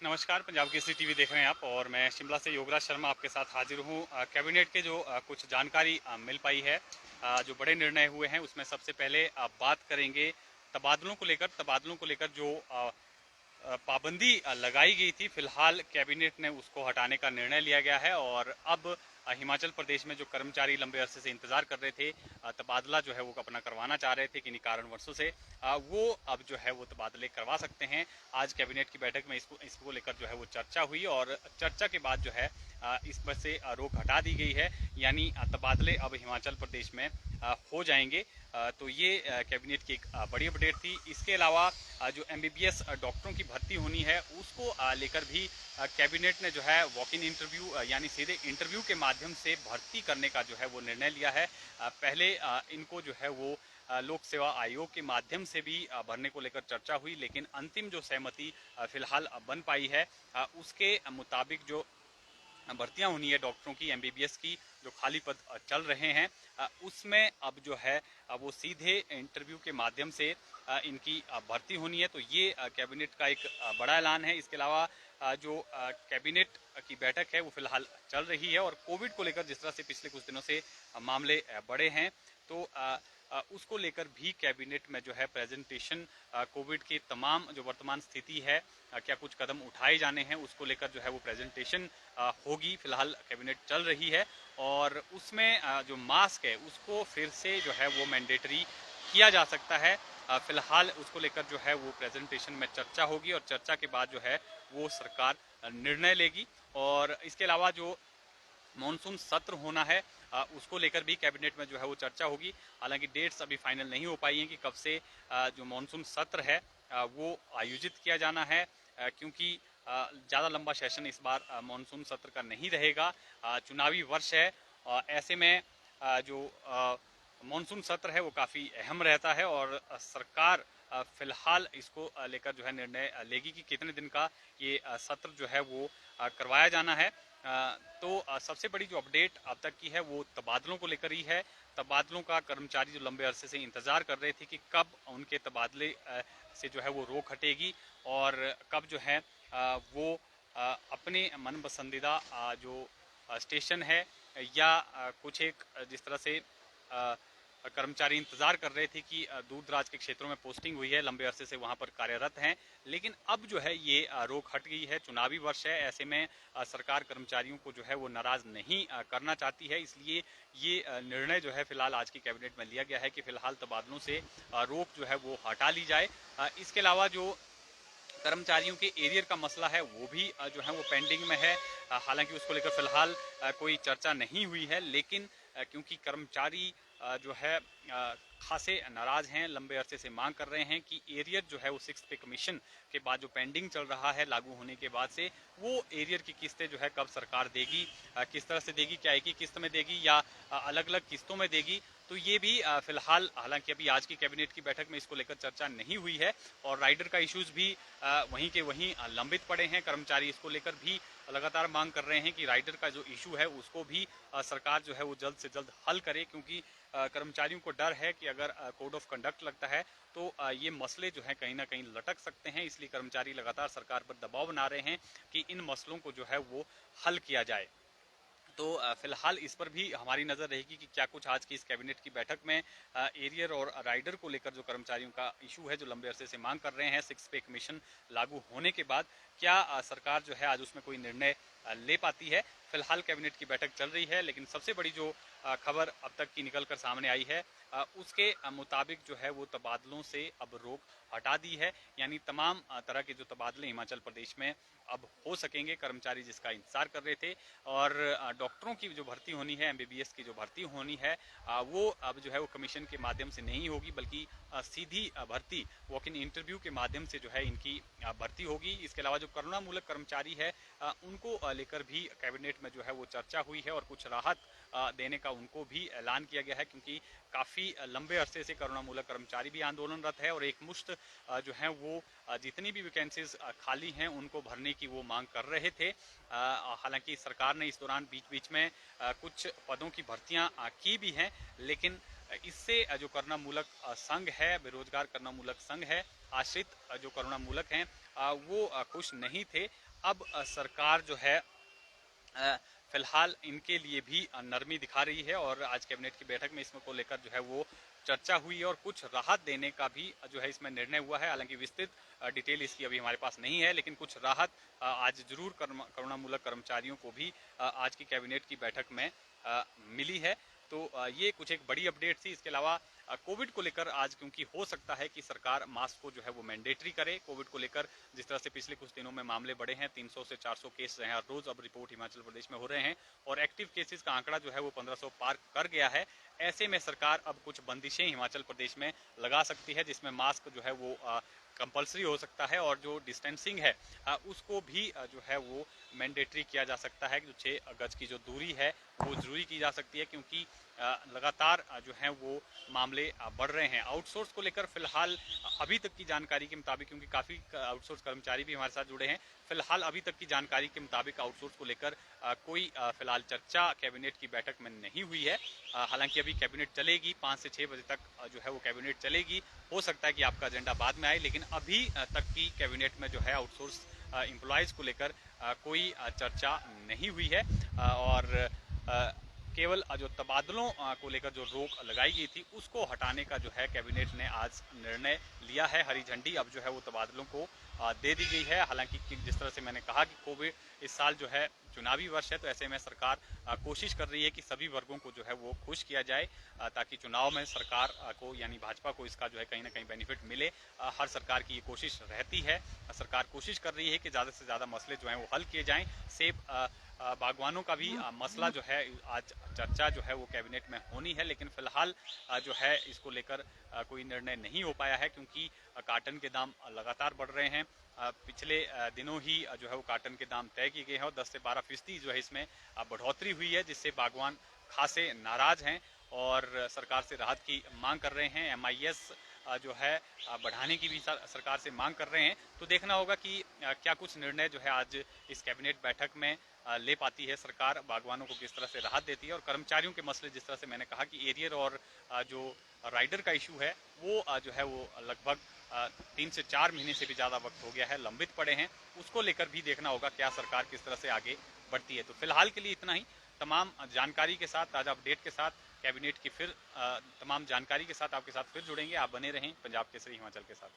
नमस्कार, पंजाब केसरी टीवी देख रहे हैं आप और मैं शिमला से योगराज शर्मा आपके साथ हाजिर हूँ। कैबिनेट के जो कुछ जानकारी मिल पाई है, जो बड़े निर्णय हुए हैं उसमें सबसे पहले बात करेंगे तबादलों को लेकर जो पाबंदी लगाई गई थी। फिलहाल कैबिनेट ने उसको हटाने का निर्णय लिया गया है और अब हिमाचल प्रदेश में जो कर्मचारी लंबे अरसे से इंतजार कर रहे थे, तबादला जो है वो अपना करवाना चाह रहे थे किन्हीं कारणवशों से, वो अब जो है वो तबादले करवा सकते हैं। आज कैबिनेट की बैठक में इसको लेकर जो है वो चर्चा हुई और चर्चा के बाद जो है इस पर से रोक हटा दी गई है, यानी तबादले अब हिमाचल प्रदेश में हो जाएंगे। तो ये कैबिनेट की एक बड़ी अपडेट थी। इसके अलावा जो एमबीबीएस डॉक्टरों की भर्ती होनी है उसको लेकर भी कैबिनेट ने जो है वॉक इन इंटरव्यू यानी सीधे इंटरव्यू के माध्यम से भर्ती करने का जो है वो निर्णय लिया है। पहले इनको जो है वो लोक सेवा आयोग के माध्यम से भी भरने को लेकर चर्चा हुई, लेकिन अंतिम जो सहमति फिलहाल बन पाई है उसके मुताबिक जो भर्तियां होनी है डॉक्टरों की, एमबीबीएस की जो खाली पद चल रहे हैं, उसमें अब जो है वो सीधे इंटरव्यू के माध्यम से इनकी भर्ती होनी है। तो ये कैबिनेट का एक बड़ा ऐलान है। इसके अलावा जो कैबिनेट की बैठक है वो फिलहाल चल रही है और कोविड को लेकर जिस तरह से पिछले कुछ दिनों से मामले बढ़े हैं, तो उसको लेकर भी कैबिनेट में जो है प्रेजेंटेशन, कोविड की तमाम जो वर्तमान स्थिति है, क्या कुछ कदम उठाए जाने हैं उसको लेकर जो है वो प्रेजेंटेशन होगी। फिलहाल कैबिनेट चल रही है और उसमें जो मास्क है उसको फिर से जो है वो मैंडेटरी किया जा सकता है। फिलहाल उसको लेकर जो है वो प्रेजेंटेशन में चर्चा होगी और चर्चा के बाद जो है वो सरकार निर्णय लेगी। और इसके अलावा जो मॉनसून सत्र होना है उसको लेकर भी कैबिनेट में जो है वो चर्चा होगी। हालांकि डेट्स अभी फाइनल नहीं हो पाई हैं कि कब से जो मॉनसून सत्र है वो आयोजित किया जाना है, क्योंकि ज़्यादा लंबा सेशन इस बार मॉनसून सत्र का नहीं रहेगा। चुनावी वर्ष है, ऐसे में जो मॉनसून सत्र है वो काफ़ी अहम रहता है और सरकार फिलहाल इसको लेकर जो है निर्णय लेगी कि कितने दिन का ये सत्र जो है वो करवाया जाना है। तो सबसे बड़ी जो अपडेट अब तक की है वो तबादलों को लेकर ही है। तबादलों का कर्मचारी जो लंबे अरसे से इंतजार कर रहे थे कि कब उनके तबादले से जो है वो रोक हटेगी और कब जो है वो अपने मन पसंदीदा जो स्टेशन है या कुछ एक जिस तरह से कर्मचारी इंतजार कर रहे थे कि दूर दराज के क्षेत्रों में पोस्टिंग हुई है, लंबे अरसे से वहां पर कार्यरत हैं, लेकिन अब जो है ये रोक हट गई है। चुनावी वर्ष है, ऐसे में सरकार कर्मचारियों को जो है वो नाराज नहीं करना चाहती है, इसलिए ये निर्णय जो है फिलहाल आज की कैबिनेट में लिया गया है कि फिलहाल तबादलों से रोक जो है वो हटा ली जाए। इसके अलावा जो कर्मचारियों के एरियर का मसला है वो भी जो है वो पेंडिंग में है। हालांकि उसको लेकर फिलहाल कोई चर्चा नहीं हुई है, लेकिन क्योंकि कर्मचारी जो है खासे नाराज हैं, लंबे अरसे से मांग कर रहे हैं कि एरियर जो है वो 6th पे कमीशन के बाद जो पेंडिंग चल रहा है लागू होने के बाद से, वो एरियर की किस्तें जो है कब सरकार देगी, किस तरह से देगी, क्या एक ही किस्त में देगी या अलग अलग किस्तों में देगी, तो ये भी फिलहाल, हालांकि अभी आज की कैबिनेट की बैठक में इसको लेकर चर्चा नहीं हुई है और राइडर का इश्यूज भी वहीं के वहीं लंबित पड़े हैं। कर्मचारी इसको लेकर भी लगातार मांग कर रहे हैं कि राइडर का जो इशू है उसको भी सरकार जो है वो जल्द से जल्द हल करे, क्योंकि कर्मचारियों को डर है कि अगर कोड ऑफ कंडक्ट लगता है तो ये मसले जो है कहीं ना कहीं लटक सकते हैं। इसलिए कर्मचारी लगातार सरकार पर दबाव बना रहे हैं कि इन मसलों को जो है वो हल किया जाए। तो फिलहाल इस पर भी हमारी नज़र रहेगी कि क्या कुछ आज की इस कैबिनेट की बैठक में एरियर और राइडर को लेकर जो कर्मचारियों का इशू है, जो लंबे अरसे से मांग कर रहे हैं 6 पे कमीशन लागू होने के बाद, क्या सरकार जो है आज उसमें कोई निर्णय ले पाती है। फिलहाल कैबिनेट की बैठक चल रही है, लेकिन सबसे बड़ी जो खबर अब तक की निकल कर सामने आई है उसके मुताबिक जो है वो तबादलों से अब रोक हटा दी है, यानी तमाम तरह के जो तबादले हिमाचल प्रदेश में अब हो सकेंगे। कर्मचारी जिसका इंतजार कर रहे थे और डॉक्टरों की जो भर्ती होनी है, एमबीबीएस की जो भर्ती होनी है, वो अब जो है वो कमीशन के माध्यम से नहीं होगी, बल्कि सीधी भर्ती वॉक इन इंटरव्यू के माध्यम से जो है इनकी भर्ती होगी। इसके अलावा जो करुणामूलक कर्मचारी है उनको लेकर भी कैबिनेट में जो है वो चर्चा हुई है और कुछ राहत देने का उनको भी ऐलान किया गया है, क्योंकि काफ़ी लंबे अरसे से करुणामूलक कर्मचारी भी आंदोलनरत है और एक मुश्त जो है वो जितनी भी वैकेंसीज खाली हैं उनको भरने की वो मांग कर रहे थे। हालांकि सरकार ने इस दौरान बीच बीच में कुछ पदों की भर्तियां की भी हैं, लेकिन इससे जो करुणामूलक संघ है, बेरोजगार करुणामूलक संघ है, आश्रित जो करुणामूलक हैं वो खुश नहीं थे। अब सरकार जो है फिलहाल इनके लिए भी नरमी दिखा रही है और आज कैबिनेट की बैठक में इसमें को लेकर जो है वो चर्चा हुई और कुछ राहत देने का भी जो है इसमें निर्णय हुआ है। हालांकि विस्तृत डिटेल इसकी अभी हमारे पास नहीं है, लेकिन कुछ राहत आज जरूर करुणामूलक कर्मचारियों को भी आज की कैबिनेट की बैठक में मिली है। तो ये कुछ एक बड़ी अपडेट थी। इसके अलावा कोविड को लेकर आज क्योंकि हो सकता है कि सरकार मास्क को जो है वो मैंडेटरी करे। कोविड को लेकर जिस तरह से पिछले कुछ दिनों में मामले बढ़े हैं, 300 से 400 केस जो हैं हर रोज अब रिपोर्ट हिमाचल प्रदेश में हो रहे हैं और एक्टिव केसेस का आंकड़ा जो है वो 1500 पार कर गया है। ऐसे में सरकार अब कुछ बंदिशें हिमाचल प्रदेश में लगा सकती है, जिसमें मास्क जो है वो कंपलसरी हो सकता है और जो डिस्टेंसिंग है उसको भी जो है वो मैंडेटरी किया जा सकता है। जो 6 गज की जो दूरी है वो जरूरी की जा सकती है, क्योंकि लगातार जो है वो मामले बढ़ रहे हैं। आउटसोर्स को लेकर फिलहाल अभी तक की जानकारी के मुताबिक, क्योंकि काफ़ी आउटसोर्स कर्मचारी भी हमारे साथ जुड़े हैं, फिलहाल अभी तक की जानकारी के मुताबिक आउटसोर्स को लेकर कोई फिलहाल चर्चा कैबिनेट की बैठक में नहीं हुई है। हालांकि अभी कैबिनेट चलेगी, 5 से 6 बजे तक जो है वो कैबिनेट चलेगी। हो सकता है कि आपका एजेंडा बाद में आए, लेकिन अभी तक की कैबिनेट में जो है आउटसोर्स एम्प्लॉयज़ को लेकर कोई चर्चा नहीं हुई है और केवल जो तबादलों को लेकर जो रोक लगाई गई थी उसको हटाने का जो है कैबिनेट ने आज निर्णय लिया है। हरी झंडी अब जो है वो तबादलों को दे दी गई है। हालांकि जिस तरह से मैंने कहा कि कोविड इस साल जो है चुनावी वर्ष है, तो ऐसे में सरकार कोशिश कर रही है कि सभी वर्गों को जो है वो खुश किया जाए ताकि चुनाव में सरकार को यानी भाजपा को इसका जो है कहीं ना कहीं बेनिफिट मिले। हर सरकार की ये कोशिश रहती है। सरकार कोशिश कर रही है कि ज़्यादा से ज़्यादा मसले जो हैं वो हल किए जाएं। सेब बागवानों का भी मसला जो है आज चर्चा जो है वो कैबिनेट में होनी है, लेकिन फिलहाल जो है इसको लेकर कोई निर्णय नहीं हो पाया है, क्योंकि काटन के दाम लगातार बढ़ रहे हैं। पिछले दिनों ही जो है वो काटन के दाम तय किए गए हैं और 10 से 12% जो है इसमें बढ़ोतरी हुई है, जिससे बागवान खासे नाराज हैं और सरकार से राहत की मांग कर रहे हैं। MIS जो है बढ़ाने की भी सरकार से मांग कर रहे हैं। तो देखना होगा कि क्या कुछ निर्णय जो है आज इस कैबिनेट बैठक में ले पाती है सरकार, बागवानों को किस तरह से राहत देती है और कर्मचारियों के मसले, जिस तरह से मैंने कहा कि एरियर और जो राइडर का इशू है वो जो है वो लगभग 3 से 4 महीने से भी ज़्यादा वक्त हो गया है, लंबित पड़े हैं। उसको लेकर भी देखना होगा क्या सरकार किस तरह से आगे बढ़ती है। तो फिलहाल के लिए इतना ही। तमाम जानकारी के साथ, ताज़ा अपडेट के साथ, कैबिनेट की फिर तमाम जानकारी के साथ आपके साथ फिर जुड़ेंगे। आप बने रहें पंजाब केसरी हिमाचल के साथ।